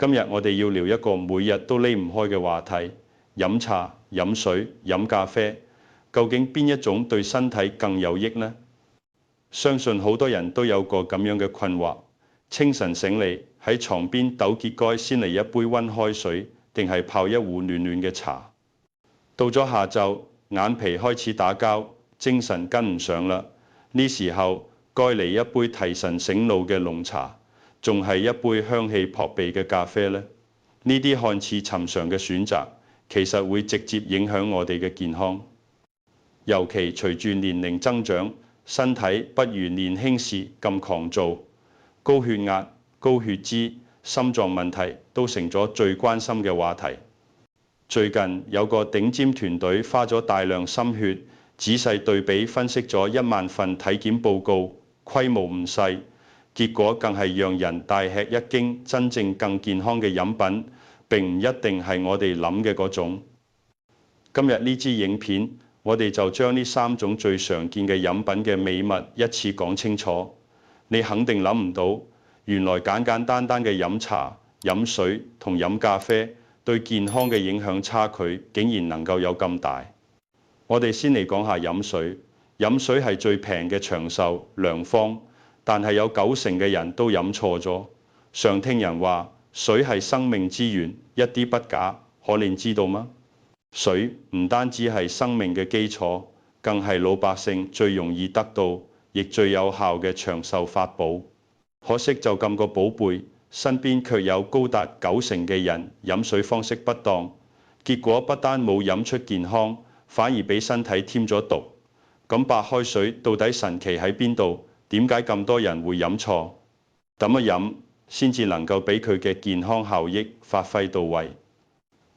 今日我哋要聊一個每日都離唔開嘅話題：飲茶、飲水、飲咖啡。究竟邊一種對身體更有益呢？相信好多人都有過咁樣嘅困惑：清晨醒嚟喺床邊抖揭蓋先嚟一杯溫開水，定係泡一壺暖暖嘅茶？到咗下晝，眼皮開始打交，精神跟唔上啦。呢時候該嚟一杯提神醒腦嘅濃茶，仲係一杯香氣撲鼻嘅咖啡呢？呢啲看似尋常嘅選擇，其實會直接影響我哋嘅健康。尤其隨住年齡增長，身體不如年輕時咁狂躁，高血壓、高血脂、心臟問題都成咗最關心嘅話題。最近有個頂尖團隊花咗大量心血，仔細對比分析咗1萬份體檢報告，規模唔細，結果更係讓人大吃一驚。真正更健康嘅飲品並唔一定係我哋諗嘅嗰種。今日呢支影片，我哋就將呢3種最常見嘅飲品嘅美物一次講清楚。你肯定諗唔到，原來簡簡單單嘅飲茶、飲水同飲咖啡對健康嘅影響差距竟然能夠有咁大。我哋先嚟講下飲水。飲水係最平嘅長壽良方，但係有90%嘅人都飲錯咗。常聽人話水係生命之源，一啲不假，可你知道嗎？水唔單止係生命嘅基礎，更係老百姓最容易得到，亦最有效嘅長壽法寶。可惜就咁個寶貝，身邊卻有高達90%嘅人飲水方式不當，結果不單冇飲出健康，反而俾身體添咗毒。咁白開水到底神奇喺邊度？點解咁多人會飲錯？點樣飲先至能夠俾佢嘅健康效益發揮到位？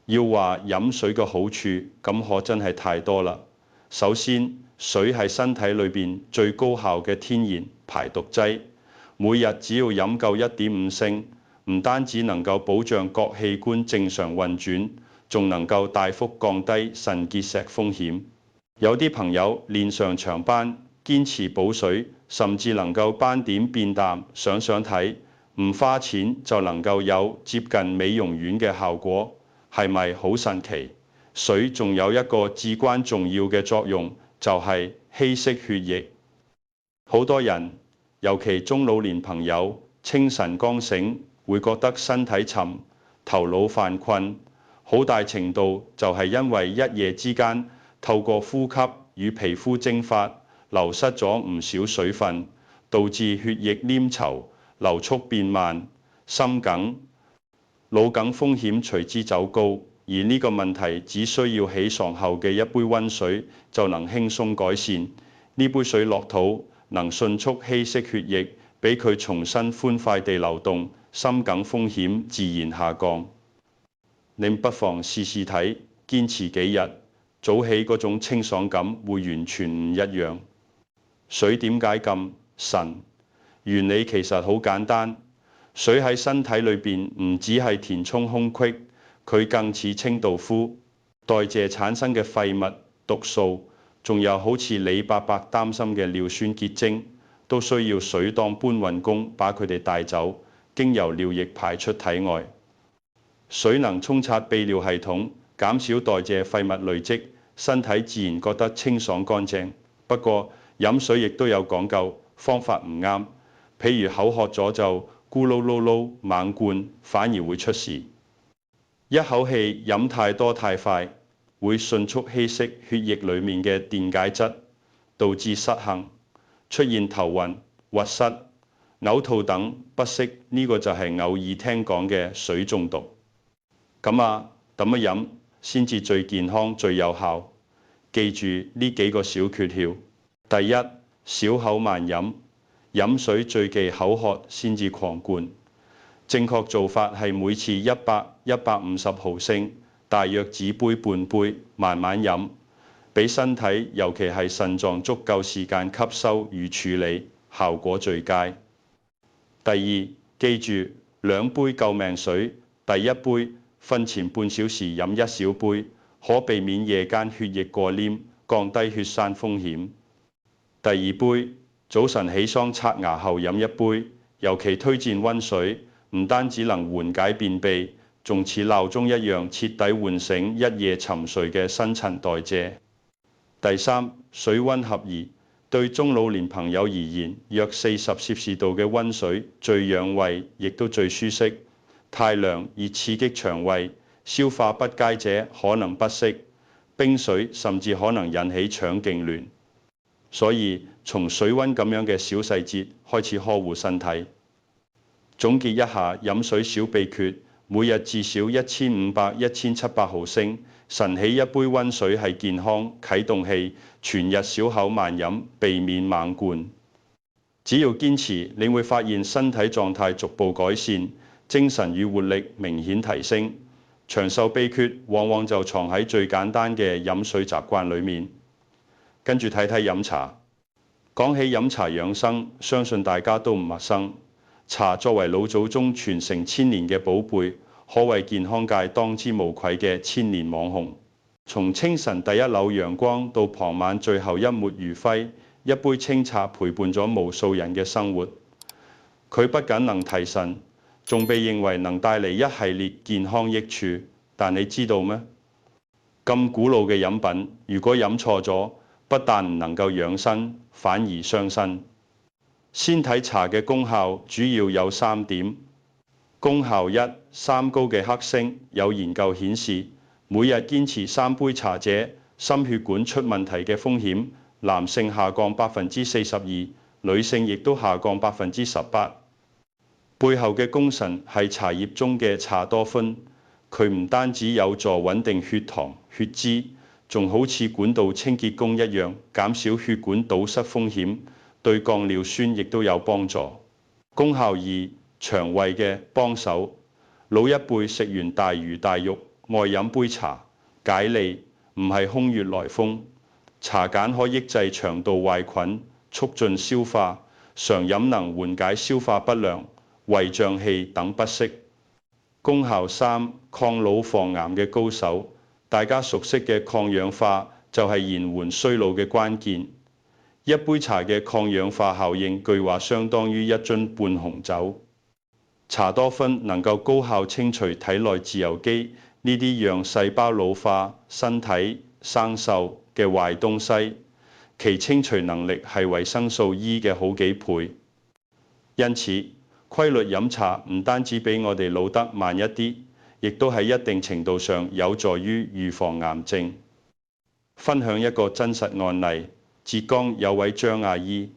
要話飲水嘅好處，咁可真係太多啦。首先，水係身體裏邊最高效嘅天然排毒劑。每日只要飲夠1.5升，唔單止能夠保障各器官正常運轉，仲能夠大幅降低腎結石風險。有啲朋友練上長班，堅持補水，甚至能夠斑點變淡，上睇，唔花錢就能夠有接近美容院嘅效果。係咪好神奇？水仲有一個至關重要嘅作用，就係稀釋血液。好多人，尤其中老年朋友，清晨剛醒會覺得身體沉、頭腦犯困，好大程度就係因為一夜之間透過呼吸與皮膚蒸發，流失咗唔少水分，導致血液黏稠、流速變慢、心梗、腦梗風險隨之走高。而呢個問題只需要起床後嘅一杯溫水就能輕鬆改善。呢杯水落肚能迅速稀釋血液，俾佢重新歡快地流動，心梗風險自然下降。你不妨試試睇，堅持幾日，早起嗰種清爽感會完全唔一樣。水點解咁神？原理其實好簡單。水喺身體裏邊唔只係填充空隙，佢更似清道夫，代謝產生嘅廢物、毒素，仲有好似李伯伯擔心嘅尿酸結晶，都需要水當搬運工把佢哋帶走，經由尿液排出體外。水能沖刷泌尿系統，減少代謝廢物累積，身體自然覺得清爽乾淨。不過飲水亦都有講究，方法唔啱，譬如口渴咗就咕嚕嚕嚕猛灌，反而會出事。一口氣飲太多太快，會迅速稀釋血液裡面嘅電解質，導致失衡，出現頭暈、鬱失、嘔吐等不適。呢個就係偶爾聽講嘅水中毒。咁啊，點樣飲先至最健康最有效？記住呢幾個小訣竅。第一，小口慢飲。飲水最忌口渴先至狂灌，正確做法係每次100-150毫升，大約只杯半杯，慢慢飲，俾身體尤其係腎臟足夠時間吸收與處理，效果最佳。第二，記住2杯救命水，第一杯瞓前半小時飲1小杯，可避免夜間血液過黏，降低血栓風險。第二杯，早晨起床刷牙後飲1杯，尤其推薦溫水，唔單止能緩解便秘，仲似鬧鐘一樣徹底喚醒一夜沉睡嘅新陳代謝。第三，水溫合宜。對中老年朋友而言，約40°C嘅溫水最養胃，亦都最舒適。太涼易刺激腸胃，消化不佳者可能不適。冰水甚至可能引起腸痙攣。所以從水溫咁樣嘅小細節開始呵護身體。總結一下飲水小秘訣：每日至少1500-1700毫升。晨起一杯溫水係健康啟動器，全日小口慢飲，避免猛灌。只要堅持，你會發現身體狀態逐步改善，精神與活力明顯提升。長壽秘訣往往就藏喺最簡單嘅飲水習慣裏面。跟住睇睇飲茶。講起飲茶養生，相信大家都唔陌生。茶作為老祖宗傳承千年嘅寶貝，可謂健康界當之無愧嘅千年網紅。從清晨第一縷陽光到傍晚最後一抹餘暉，一杯清茶陪伴咗無數人嘅生活。佢不僅能提神，仲被認為能帶嚟一系列健康益處。但你知道咩？咁古老嘅飲品，如果飲錯咗，不但唔能夠養生，反而傷身。先睇茶嘅功效，主要有3點。功效1：三高嘅克星。有研究顯示，每日堅持3杯茶者，心血管出問題嘅風險，男性下降42%，女性亦都下降18%。背後嘅功臣係茶葉中嘅茶多酚，佢唔單止有助穩定血糖、血脂，仲好似管道清潔工一樣，減少血管堵塞風險，對降尿酸亦都有幫助。功效2：腸胃嘅幫手。老一輩食完大魚大肉，愛飲杯茶，解膩，唔係空穴來風。茶鹼可抑制腸道壞菌，促進消化，常飲能緩解消化不良、胃脹氣等不適。功效3：抗老防癌嘅高手。大家熟悉嘅抗氧化就係延緩衰老嘅關鍵。一杯茶嘅抗氧化效應，據話相當於1樽半紅酒。茶多酚能夠高效清除體內自由基，呢啲讓細胞老化、身體生鏽嘅壞東西，其清除能力係維生素 E 嘅好幾倍。因此，規律飲茶唔單止俾我哋老得慢一啲，亦都喺一定程度上有助於預防癌症。分享一個真實案例：浙江有位張阿姨，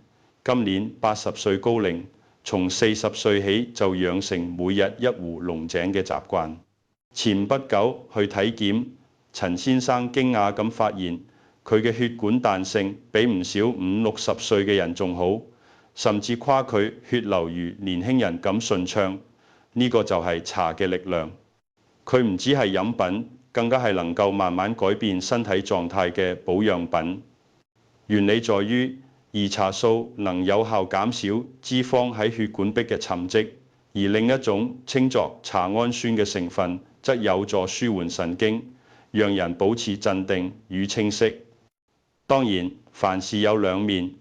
今年80歲高齡，從40歲起就養成每日1壺龍井嘅習慣。前不久去體檢，陳先生驚訝咁發現，佢嘅血管彈性比唔少50-60歲嘅人仲好，甚至誇佢血流如年輕人咁順暢。呢個就係茶嘅力量。佢唔只係飲品，更加係能夠慢慢改變身體狀態嘅保養品。原理在於，兒茶素能有效減少脂肪喺血管壁嘅沉積，而另一種稱作茶氨酸嘅成分則有助舒緩神經，讓人保持鎮定與清晰。當然，凡事有兩面，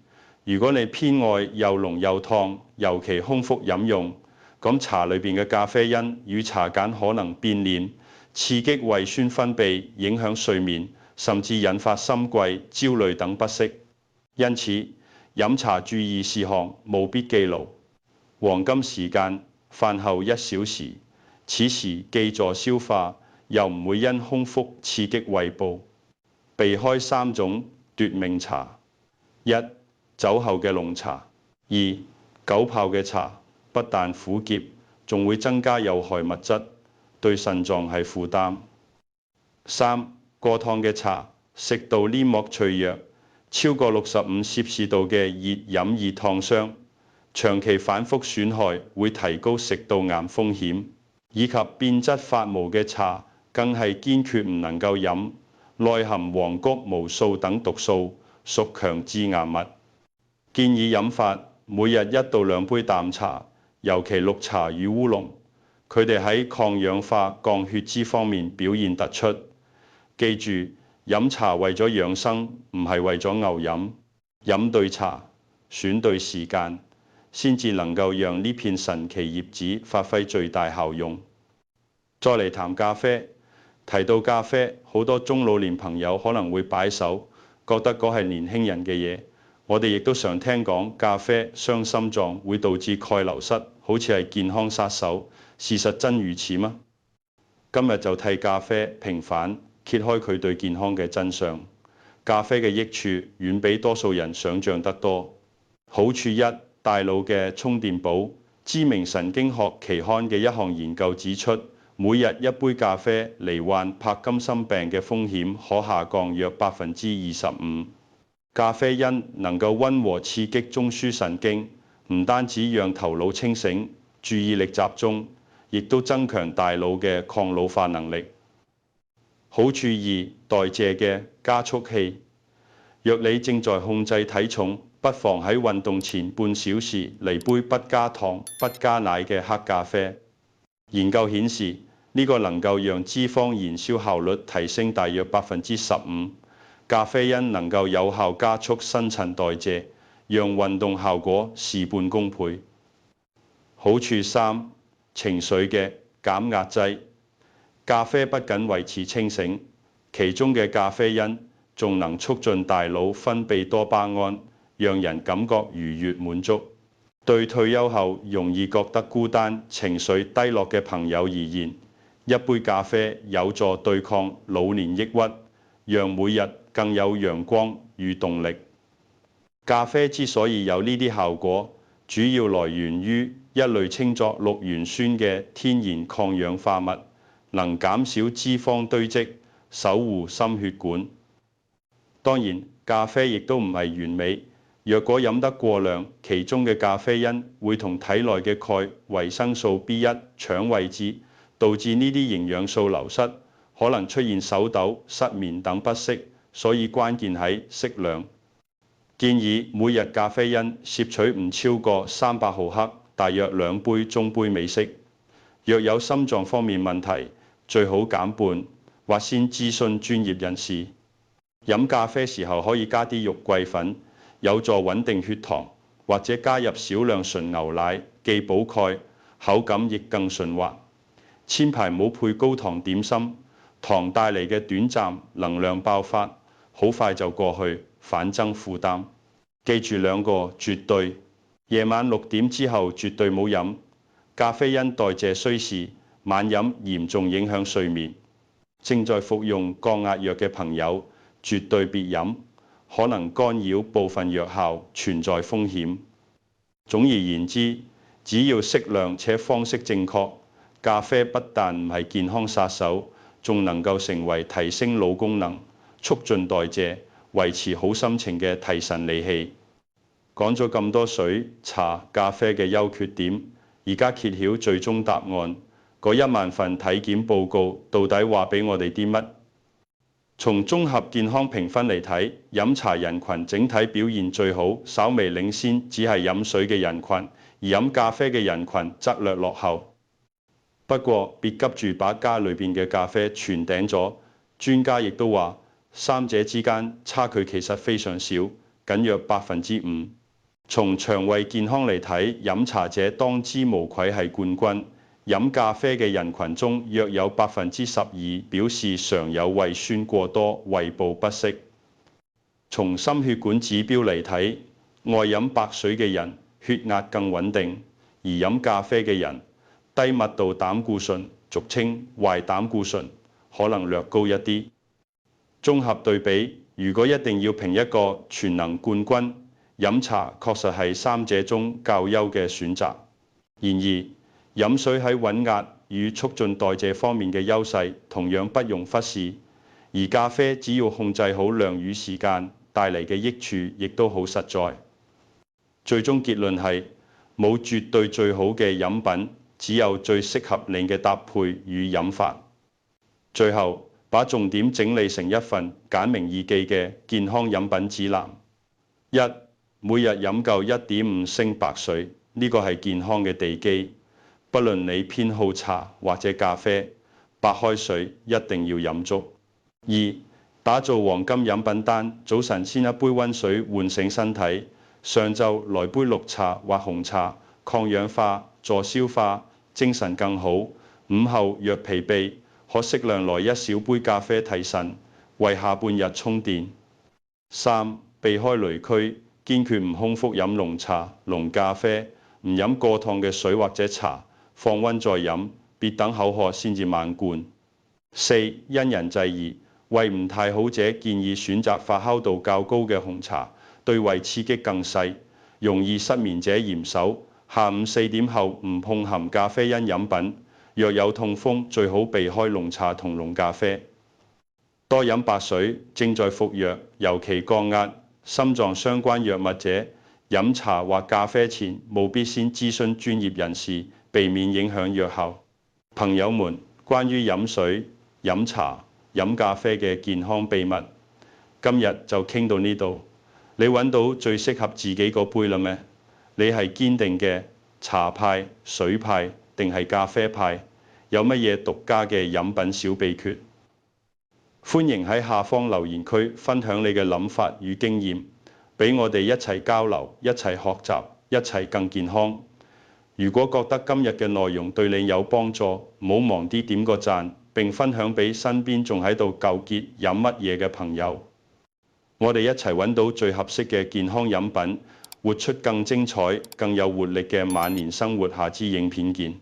如果你偏愛又濃又燙，尤其空腹飲用，咁茶裏邊嘅咖啡因與茶鹼可能變臉，刺激胃酸分泌，影響睡眠，甚至引發心悸、焦慮等不適。因此，飲茶注意事項務必記牢：黃金時間飯後1小時，此時既助消化，又唔會因空腹刺激胃部。避開3種奪命茶：1. 酒後嘅濃茶； 2. 久泡嘅茶，不但苦澀，仲會增加有害物質，對腎臟係負擔。 3. 過燙嘅茶，食道黏膜脆弱，超過65°C嘅熱飲易燙傷，長期反覆損害會提高食道癌風險。以及變質發毛嘅茶，更係堅決唔能夠飲，內含黃麴、毛素等毒素，屬強致癌物。建議飲法：每日1到2杯淡茶，尤其綠茶與烏龍，佢哋喺抗氧化、降血脂方面表現突出。記住，飲茶為咗養生，唔係為咗牛飲。飲對茶，選對時間，先至能夠讓呢片神奇葉子發揮最大效用。再嚟談咖啡，提到咖啡，好多中老年朋友可能會擺手，覺得嗰係年輕人嘅嘢。我哋亦都常聽講咖啡傷心臟，會導致鈣流失，好似係健康殺手。事實真如此嗎？今日就替咖啡平反，揭開佢對健康嘅真相。咖啡嘅益處遠比多數人想象得多。好處一，大腦嘅充電寶。知名神經學期刊嘅一項研究指出，每日一杯咖啡，罹患帕金森病嘅風險可下降約25%。咖啡因能夠溫和刺激中樞神經，唔單止讓頭腦清醒、注意力集中，亦都增強大腦嘅抗老化能力。好處二，代謝嘅加速器。若你正在控制體重，不妨喺運動前半小時嚟杯不加糖、不加奶嘅黑咖啡。研究顯示，呢個能夠讓脂肪燃燒效率提升大約15%。咖啡因能夠有效加速新陳代謝，讓運動效果事半功倍。好處三，情緒嘅減壓劑。咖啡不僅維持清醒，其中嘅咖啡因仲能促進大腦分泌多巴胺，讓人感覺愉悅滿足。對退休後容易覺得孤單、情緒低落嘅朋友而言，一杯咖啡有助對抗老年抑鬱，讓每日更有陽光與動力。咖啡之所以有呢啲效果，主要來源於一類稱作綠原酸嘅天然抗氧化物，能減少脂肪堆積，守護心血管。當然，咖啡亦都唔係完美。若果飲得過量，其中嘅咖啡因會同體內嘅鈣、維生素 B1 搶位置，導致呢啲營養素流失，可能出現手抖、失眠等不適。所以關鍵喺適量。建議每日咖啡因攝取唔超過300毫克，大約2杯中杯美式。若有心臟方面問題，最好減半，或先諮詢專業人士。飲咖啡時候可以加啲肉桂粉，有助穩定血糖，或者加入少量純牛奶，既補鈣，口感亦更順滑。千排唔好配高糖點心，糖帶嚟嘅短暫能量爆發，好快就過去，反增負擔。記住兩個絕對：夜晚6點之後絕對冇飲。咖啡因代謝需時，晚飲嚴重影響睡眠。正在服用降壓藥嘅朋友，絕對別飲，可能干擾部分藥效，存在風險。總而言之，只要適量且方式正確，咖啡不但唔係健康殺手，仲能夠成為提升腦功能、促進代謝、維持好心情嘅提神利器。講咗咁多水、茶、咖啡嘅優缺點，而家揭曉最終答案。嗰1萬份體檢報告到底話俾我哋啲乜？從綜合健康評分嚟睇，飲茶人群整體表現最好，稍微領先只係飲水嘅人群，而飲咖啡嘅人群則略落後。不過別急住把家裏邊嘅咖啡全頂咗，專家亦都話，三者之間差距其實非常少，僅約5%。從腸胃健康嚟睇，飲茶者當之無愧係冠軍。飲咖啡嘅人群中，約有12%表示常有胃酸過多、胃部不適。從心血管指標嚟睇，愛飲白水嘅人血壓更穩定，而飲咖啡嘅人低密度膽固醇，俗稱壞膽固醇，可能略高一啲。綜合對比，如果一定要評一個全能冠軍，飲茶確實係三者中較優嘅選擇。然而，飲水喺穩壓與促進代謝方面嘅優勢同樣不容忽視，而咖啡只要控制好量與時間，帶嚟嘅益處亦都好實在。最終結論係冇絕對最好嘅飲品，只有最適合你嘅搭配與飲法。最後，把重點整理成一份簡明易記嘅健康飲品指南。1. 每日飲夠1.5升白水，呢個係健康嘅地基。不論你偏好茶或者咖啡，白開水一定要飲足。2. 打造黃金飲品單，早晨先一杯溫水喚醒身體，上晝來杯綠茶或紅茶，抗氧化、助消化、精神更好。午後若疲憊，可適量來一小杯咖啡提神，為下半日充電。3. 避開雷區，堅決唔空腹飲濃茶、濃咖啡，唔飲過燙嘅水或者茶，放溫再飲，別等口渴先至猛灌。4. 因人制宜，胃唔太好者建議選擇發酵度較高嘅紅茶，對胃刺激更細。容易失眠者嚴守，下午4點後唔碰含咖啡因飲品。若有痛風，最好避開濃茶同濃咖啡。多飲白水。正在服藥，尤其降壓、心臟相關藥物者，飲茶或咖啡前務必先諮詢專業人士，避免影響藥效。朋友們，關於飲水、飲茶、飲咖啡嘅健康秘密，今日就傾到呢度。你揾到最適合自己個杯啦咩？你係堅定嘅茶派、水派定係咖啡派？有乜嘢獨家嘅飲品小秘訣？歡迎喺下方留言區分享你嘅諗法與經驗，俾我哋一齊交流、一齊學習、一齊更健康。如果覺得今日嘅內容對你有幫助，唔好忘啲點個讚，並分享俾身邊仲喺度糾結飲乜嘢嘅朋友。我哋一齊揾到最合適嘅健康飲品，活出更精彩、更有活力嘅晚年生活。下支影片見。